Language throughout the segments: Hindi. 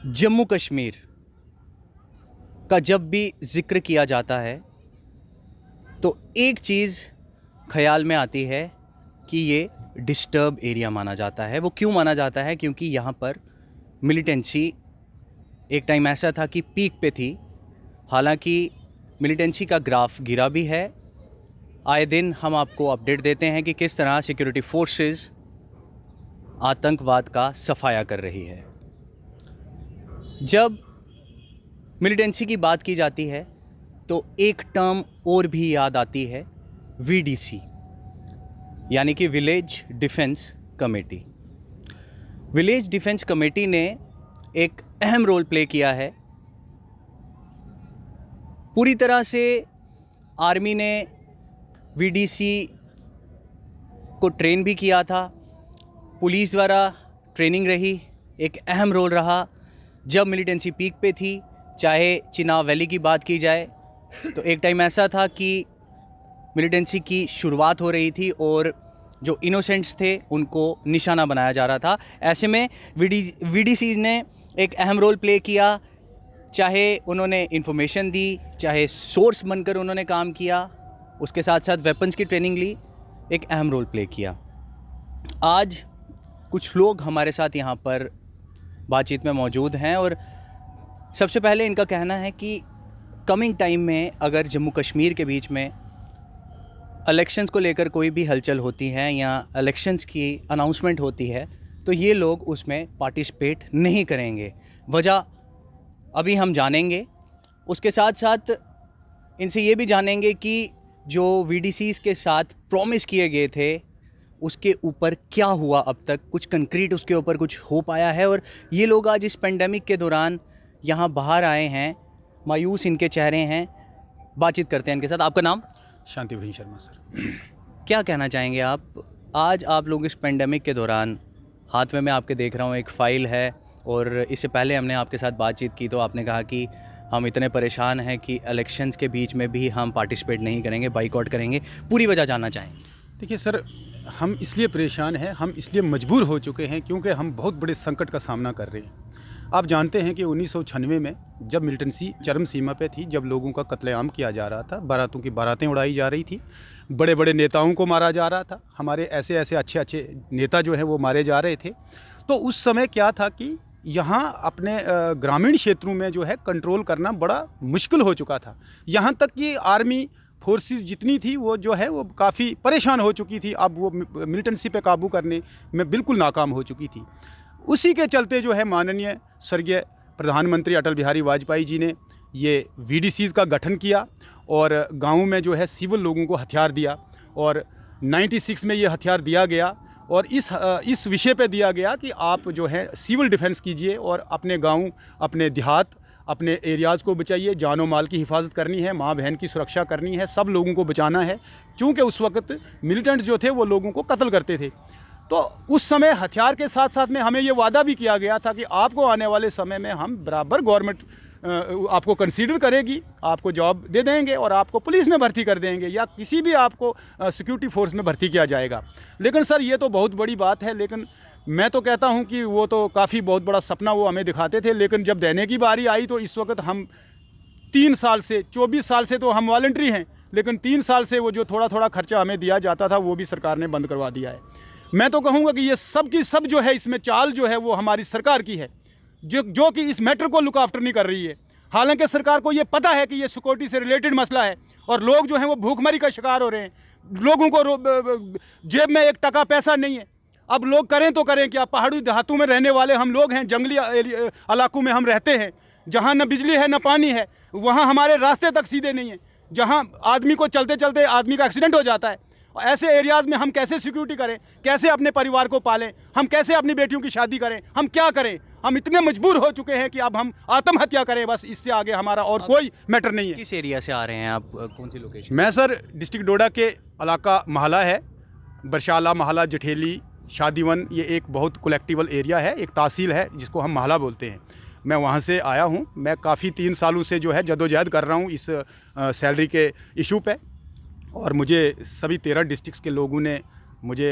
जम्मू कश्मीर का जब भी ज़िक्र किया जाता है तो एक चीज़ ख़याल में आती है कि ये डिस्टर्ब एरिया माना जाता है। वो क्यों माना जाता है? क्योंकि यहाँ पर मिलिटेंसी एक टाइम ऐसा था कि पीक पे थी। हालांकि मिलिटेंसी का ग्राफ गिरा भी है। आए दिन हम आपको अपडेट देते हैं कि किस तरह सिक्योरिटी फोर्सेस आतंकवाद का सफाया कर रही है। जब मिलिटेंसी की बात की जाती है तो एक टर्म और भी याद आती है, वीडीसी, यानी कि village defence committee. Village defence committee ने एक अहम रोल प्ले किया है। पूरी तरह से आर्मी ने वीडीसी को ट्रेन भी किया था, पुलिस द्वारा ट्रेनिंग रही, एक अहम रोल रहा। जब मिलिटेंसी पीक पे थी, चाहे चिनाब वैली की बात की जाए, तो एक टाइम ऐसा था कि मिलिटेंसी की शुरुआत हो रही थी और जो इनोसेंट्स थे उनको निशाना बनाया जा रहा था। ऐसे में वीडीसी ने एक अहम रोल प्ले किया। चाहे उन्होंने इन्फॉर्मेशन दी, चाहे सोर्स बनकर उन्होंने काम किया, उसके साथ साथ वेपन्स की ट्रेनिंग ली, एक अहम रोल प्ले किया। आज कुछ लोग हमारे साथ यहाँ पर बातचीत में मौजूद हैं और सबसे पहले इनका कहना है कि कमिंग टाइम में अगर जम्मू कश्मीर के बीच में इलेक्शंस को लेकर कोई भी हलचल होती है या इलेक्शंस की अनाउंसमेंट होती है तो ये लोग उसमें पार्टिसिपेट नहीं करेंगे। वजह अभी हम जानेंगे। उसके साथ साथ इनसे ये भी जानेंगे कि जो वीडीसीज़ के साथ प्रॉमिस किए गए थे उसके ऊपर क्या हुआ अब तक, कुछ कंक्रीट उसके ऊपर कुछ हो पाया है। और ये लोग आज इस पेंडेमिक के दौरान यहाँ बाहर आए हैं, मायूस इनके चेहरे हैं। बातचीत करते हैं इनके साथ। आपका नाम? शांति भूषण शर्मा सर। क्या कहना चाहेंगे आप? आज आप लोग इस पेंडेमिक के दौरान, हाथ में मैं आपके देख रहा हूँ एक फ़ाइल है, और इससे पहले हमने आपके साथ बातचीत की तो आपने कहा कि हम इतने परेशान हैं कि इलेक्शंस के बीच में भी हम पार्टिसिपेट नहीं करेंगे, बाइकआउट करेंगे। पूरी वजह जानना चाहें। देखिए सर, हम इसलिए परेशान हैं, हम इसलिए मजबूर हो चुके हैं क्योंकि हम बहुत बड़े संकट का सामना कर रहे हैं। आप जानते हैं कि 1996 में जब मिलिटेंसी चरम सीमा पे थी, जब लोगों का कत्लेआम किया जा रहा था, बारातों की बारातें उड़ाई जा रही थी, बड़े बड़े नेताओं को मारा जा रहा था, हमारे ऐसे ऐसे अच्छे अच्छे नेता जो हैं वो मारे जा रहे थे। तो उस समय क्या था कि यहाँ अपने ग्रामीण क्षेत्रों में जो है कंट्रोल करना बड़ा मुश्किल हो चुका था। यहाँ तक कि आर्मी फोर्सेस जितनी थी वो जो है वो काफ़ी परेशान हो चुकी थी। अब वो मिलिटेंसी पे काबू करने में बिल्कुल नाकाम हो चुकी थी। उसी के चलते जो है माननीय स्वर्गीय प्रधानमंत्री अटल बिहारी वाजपेयी जी ने ये वीडीसीज़ का गठन किया और गाँव में जो है सिविल लोगों को हथियार दिया, और 96 में ये हथियार दिया गया और इस विषय पे दिया गया कि आप जो है सिविल डिफेंस कीजिए और अपने गांव, अपने देहात, अपने एरियाज़ को बचाइए। जानो माल की हिफाजत करनी है, माँ बहन की सुरक्षा करनी है, सब लोगों को बचाना है। क्योंकि उस वक्त मिलिटेंट जो थे वो लोगों को कत्ल करते थे। तो उस समय हथियार के साथ साथ में हमें ये वादा भी किया गया था कि आपको आने वाले समय में हम बराबर गवर्नमेंट आपको कंसीडर करेगी, आपको जॉब दे देंगे और आपको पुलिस में भर्ती कर देंगे या किसी भी आपको सिक्योरिटी फोर्स में भर्ती किया जाएगा। लेकिन सर ये तो बहुत बड़ी बात है, लेकिन मैं तो कहता हूं कि वो तो काफ़ी बहुत बड़ा सपना वो हमें दिखाते थे। लेकिन जब देने की बारी आई तो इस वक्त हम 3 साल से, 24 साल से तो हम वॉलंटरी हैं, लेकिन 3 साल से वो जो थोड़ा थोड़ा खर्चा हमें दिया जाता था वो भी सरकार ने बंद करवा दिया है। मैं तो कहूँगा कि ये सब की सब जो है इसमें चाल जो है वो हमारी सरकार की है, जो कि इस मैटर को लुक आफ्टर नहीं कर रही है। हालांकि सरकार को ये पता है कि ये सिक्योरिटी से रिलेटेड मसला है और लोग जो हैं वो भूखमरी का शिकार हो रहे हैं। लोगों को जेब में 1 टका पैसा नहीं है। अब लोग करें तो करें क्या? पहाड़ी देहातों में रहने वाले हम लोग हैं, जंगली इलाकों में हम रहते हैं, जहाँ न बिजली है न पानी है, वहाँ हमारे रास्ते तक सीधे नहीं हैं, जहाँ आदमी को चलते चलते आदमी का एक्सीडेंट हो जाता है। ऐसे एरियाज़ में हम कैसे सिक्योरिटी करें, कैसे अपने परिवार को पालें, हम कैसे अपनी बेटियों की शादी करें, हम क्या करें? हम इतने मजबूर हो चुके हैं कि अब हम आत्महत्या करें, बस इससे आगे हमारा और कोई मैटर नहीं है। किस एरिया से आ रहे हैं आप? कौन सी लोकेशन? मैं सर डिस्ट्रिक्ट डोडा के इलाका महला है, बरशाला, महला, जठेली, शादीवन, ये एक बहुत कलेक्टिवल एरिया है, एक तहसील है जिसको हम महला बोलते हैं। मैं वहाँ से आया हूँ। मैं काफ़ी 3 सालों से जो है जदोजहद कर रहा हूँ इस सैलरी के इशू पे, और मुझे सभी 13 डिस्ट्रिक्ट्स के लोगों ने मुझे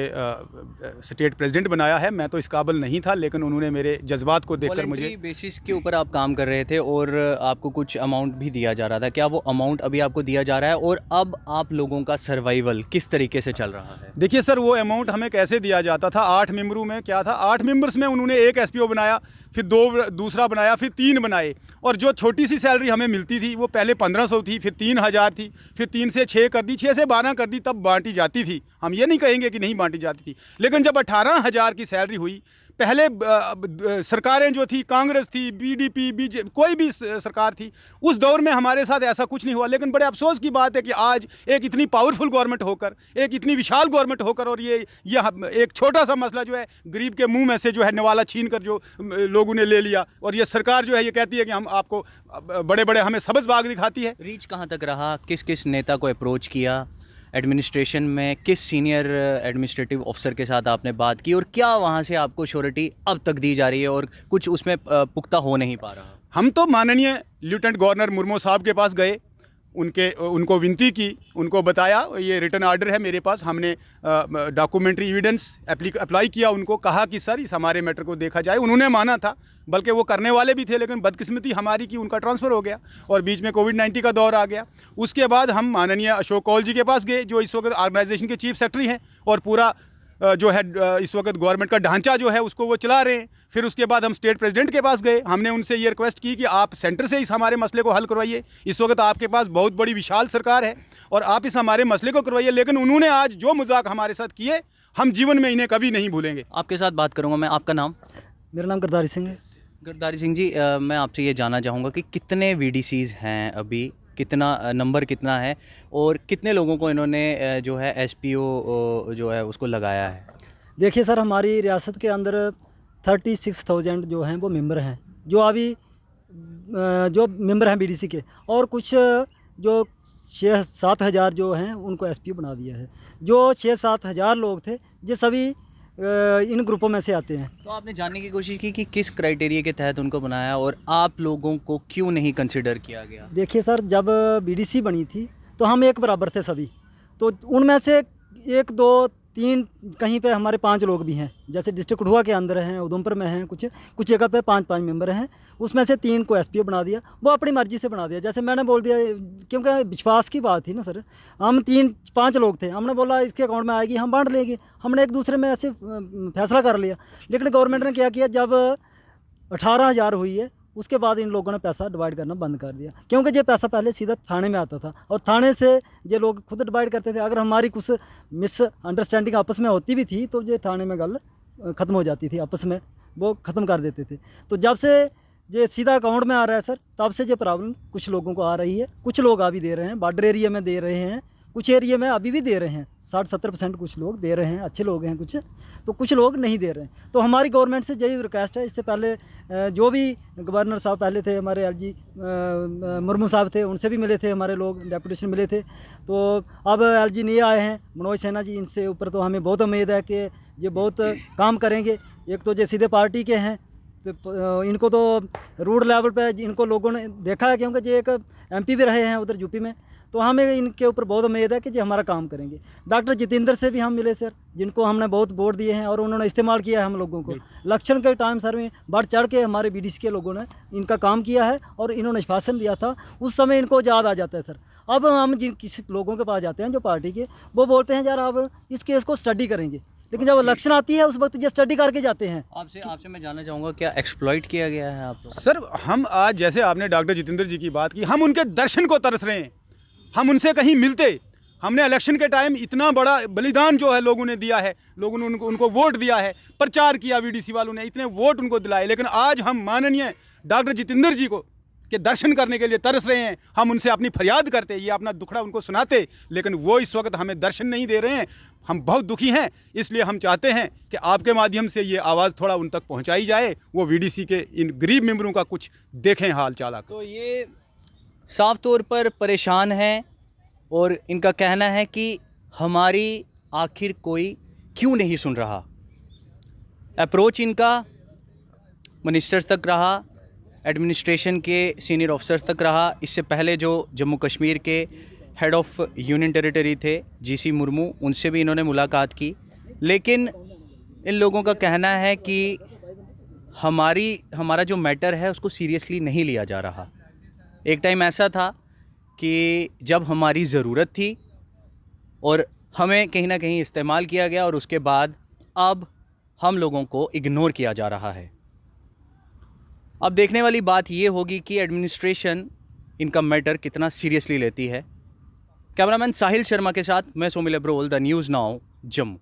स्टेट प्रेसिडेंट बनाया है। मैं तो इस काबिल नहीं था, लेकिन उन्होंने मेरे जज्बात को देखकर मुझे बेसिस के ऊपर आप काम कर रहे थे और आपको कुछ अमाउंट भी दिया जा रहा था। क्या वो अमाउंट अभी आपको दिया जा रहा है और अब आप लोगों का सर्वाइवल किस तरीके से चल रहा है? देखिए सर, वो अमाउंट हमें कैसे दिया जाता था? 8 मेंबरों में क्या था, 8 मेंबर्स में उन्होंने एक एसपीओ बनाया, फिर 2 दूसरा बनाया, फिर 3 बनाए। और जो छोटी सी सैलरी हमें मिलती थी वो पहले 1500 थी, फिर 3000 थी, फिर 3 से 6 कर दी, 6 से 12 कर दी, तब बांटी जाती थी। हम ये नहीं कहेंगे कि नहीं बांटी जाती थी, लेकिन जब 18,000 की सैलरी हुई, पहले सरकारें जो थी, कांग्रेस थी, बीडीपी, बीजेपी, कोई भी सरकार थी, उस दौर में हमारे साथ ऐसा कुछ नहीं हुआ। लेकिन बड़े अफसोस की बात है कि आज एक इतनी पावरफुल गवर्नमेंट होकर, एक इतनी विशाल गवर्नमेंट होकर, और ये एक छोटा सा मसला जो है गरीब के मुंह में से जो है निवाला छीन कर जो लोगों ने ले लिया, और ये सरकार जो है ये कहती है कि हम आपको बड़े बड़े हमें सबज बाग दिखाती है। रीच कहाँ तक रहा? किस किस नेता को अप्रोच किया? एडमिनिस्ट्रेशन में किस सीनियर एडमिनिस्ट्रेटिव ऑफिसर के साथ आपने बात की और क्या वहाँ से आपको श्योरिटी अब तक दी जा रही है और कुछ उसमें पुख्ता हो नहीं पा रहा? हम तो माननीय लेफ्टिनेंट गवर्नर मुर्मू साहब के पास गए, उनको विनती की, उनको बताया ये रिटर्न ऑर्डर है मेरे पास, हमने डॉक्यूमेंट्री एविडेंस अप्लाई किया, उनको कहा कि सर इस हमारे मैटर को देखा जाए। उन्होंने माना था, बल्कि वो करने वाले भी थे, लेकिन बदकिस्मती हमारी कि उनका ट्रांसफ़र हो गया और बीच में कोविड-19 का दौर आ गया। उसके बाद हम माननीय अशोक कौल जी के पास गए, जो इस वक्त ऑर्गेनाइजेशन के चीफ सेक्रेटरी हैं और पूरा जो है इस वक्त गवर्नमेंट का ढांचा जो है उसको वो चला रहे हैं। फिर उसके बाद हम स्टेट प्रेसिडेंट के पास गए, हमने उनसे ये रिक्वेस्ट की कि आप सेंटर से इस हमारे मसले को हल करवाइए। इस वक्त आपके पास बहुत बड़ी विशाल सरकार है और आप इस हमारे मसले को करवाइए। लेकिन उन्होंने आज जो मजाक हमारे साथ किए, हम जीवन में इन्हें कभी नहीं भूलेंगे। आपके साथ बात करूँगा मैं। आपका नाम? मेरा नाम गरदारी सिंह है। गरदारी सिंह जी, मैं आपसे ये जानना चाहूँगा कि कितने वीडीसीज़ हैं अभी, कितना नंबर कितना है और कितने लोगों को इन्होंने जो है एसपीओ जो है उसको लगाया है? देखिए सर, हमारी रियासत के अंदर 36,000 जो हैं वो मेंबर हैं, जो अभी जो मेंबर हैं बीडीसी के, और कुछ जो 6-7 हज़ार जो हैं उनको एसपीओ बना दिया है। जो 6-7 हज़ार लोग थे ये सभी इन ग्रुपों में से आते हैं। तो आपने जानने की कोशिश की कि किस क्राइटेरिया के तहत उनको बनाया और आप लोगों को क्यों नहीं कंसिडर किया गया? देखिए सर, जब बीडीसी बनी थी तो हम एक बराबर थे सभी, तो उनमें से 1, 2, 3 कहीं पे हमारे 5 लोग भी हैं। जैसे डिस्ट्रिक्ट कठुआ के अंदर हैं, उधमपुर में हैं, कुछ जगह पे 5-5 मेंबर हैं। उसमें से 3 को एसपीओ बना दिया, वो अपनी मर्जी से बना दिया। जैसे मैंने बोल दिया, क्योंकि विश्वास की बात थी ना सर, हम 3-5 लोग थे, हमने बोला इसके अकाउंट में आएगी हम बांट लेंगे, हमने एक दूसरे में ऐसे फैसला कर लिया। लेकिन गवर्नमेंट ने क्या किया, जब 18,000 हुई है उसके बाद इन लोगों ने पैसा डिवाइड करना बंद कर दिया, क्योंकि ये पैसा पहले सीधा थाने में आता था और थाने से ये लोग खुद डिवाइड करते थे। अगर हमारी कुछ मिस अंडरस्टैंडिंग आपस में होती भी थी तो ये थाने में गल ख़त्म हो जाती थी, आपस में वो ख़त्म कर देते थे। तो जब से ये सीधा अकाउंट में आ रहा है सर, तब से ये प्रॉब्लम कुछ लोगों को आ रही है। कुछ लोग अभी दे रहे हैं, बॉर्डर एरिया में दे रहे हैं, कुछ एरिया में अभी भी दे रहे हैं, 60-70% कुछ लोग दे रहे हैं, अच्छे लोग हैं कुछ, तो कुछ लोग नहीं दे रहे हैं। तो हमारी गवर्नमेंट से यही रिक्वेस्ट है। इससे पहले जो भी गवर्नर साहब पहले थे हमारे एलजी मुर्मू साहब थे, उनसे भी मिले थे हमारे लोग, डेपुटेशन मिले थे। तो अब एलजी नहीं आए हैं, मनोज सिन्हा जी, इनसे ऊपर तो हमें बहुत उम्मीद है कि ये बहुत काम करेंगे। एक तो ये सीधे पार्टी के हैं, तो इनको तो रूट लेवल पे इनको लोगों ने देखा है, क्योंकि ये एक एमपी भी रहे हैं उधर यूपी में, तो हमें इनके ऊपर बहुत उम्मीद है कि ये हमारा काम करेंगे। डॉक्टर जितेंद्र से भी हम मिले सर, जिनको हमने बहुत वोट दिए हैं और उन्होंने इस्तेमाल किया है हम लोगों को। इलेक्शन के टाइम सर में बढ़ चढ़ के हमारे बीडीसी के लोगों ने इनका काम किया है और इन्होंने भाषण दिया था, उस समय इनको याद आ जाता है सर। अब हम जिन किसी लोगों के पास जाते हैं जो पार्टी के, वो बोलते हैं यार आप इस केस को स्टडी करेंगे, लेकिन जब इलेक्शन आती है उस वक्त ये स्टडी करके जाते हैं। आपसे मैं जानना चाहूँगा, क्या एक्सप्लॉइट किया गया है आप लोग? सर, हम आज जैसे आपने डॉक्टर जितेंद्र जी की बात की, हम उनके दर्शन को तरस रहे हैं। हम उनसे कहीं मिलते, हमने इलेक्शन के टाइम इतना बड़ा बलिदान जो है लोगों ने दिया है, लोगों ने उनको वोट दिया है, प्रचार किया, वीडीसी वालों ने इतने वोट उनको दिलाए, लेकिन आज हम माननीय डॉक्टर जितेंद्र जी को के दर्शन करने के लिए तरस रहे हैं। हम उनसे अपनी फरियाद करते, ये अपना दुखड़ा उनको सुनाते, लेकिन वो इस वक्त हमें दर्शन नहीं दे रहे हैं। हम बहुत दुखी हैं, इसलिए हम चाहते हैं कि आपके माध्यम से ये आवाज़ थोड़ा उन तक पहुंचाई जाए, वो वीडीसी के इन गरीब मेंबरों का कुछ देखें हाल चाल। तो ये साफ तौर पर परेशान हैं और इनका कहना है कि हमारी आखिर कोई क्यों नहीं सुन रहा। अप्रोच इनका मिनिस्टर्स तक रहा, एडमिनिस्ट्रेशन के सीनियर ऑफिसर्स तक रहा। इससे पहले जो जम्मू कश्मीर के हेड ऑफ यूनियन टेरिटरी थे जीसी मुर्मू, उनसे भी इन्होंने मुलाकात की, लेकिन इन लोगों का कहना है कि हमारा जो मैटर है उसको सीरियसली नहीं लिया जा रहा। एक टाइम ऐसा था कि जब हमारी ज़रूरत थी और हमें कहीं ना कहीं इस्तेमाल किया गया, और उसके बाद अब हम लोगों को इग्नोर किया जा रहा है। अब देखने वाली बात ये होगी कि एडमिनिस्ट्रेशन इनका मैटर कितना सीरियसली लेती है। कैमरामैन साहिल शर्मा के साथ मैं Somil Abrol, the news now, Jammu.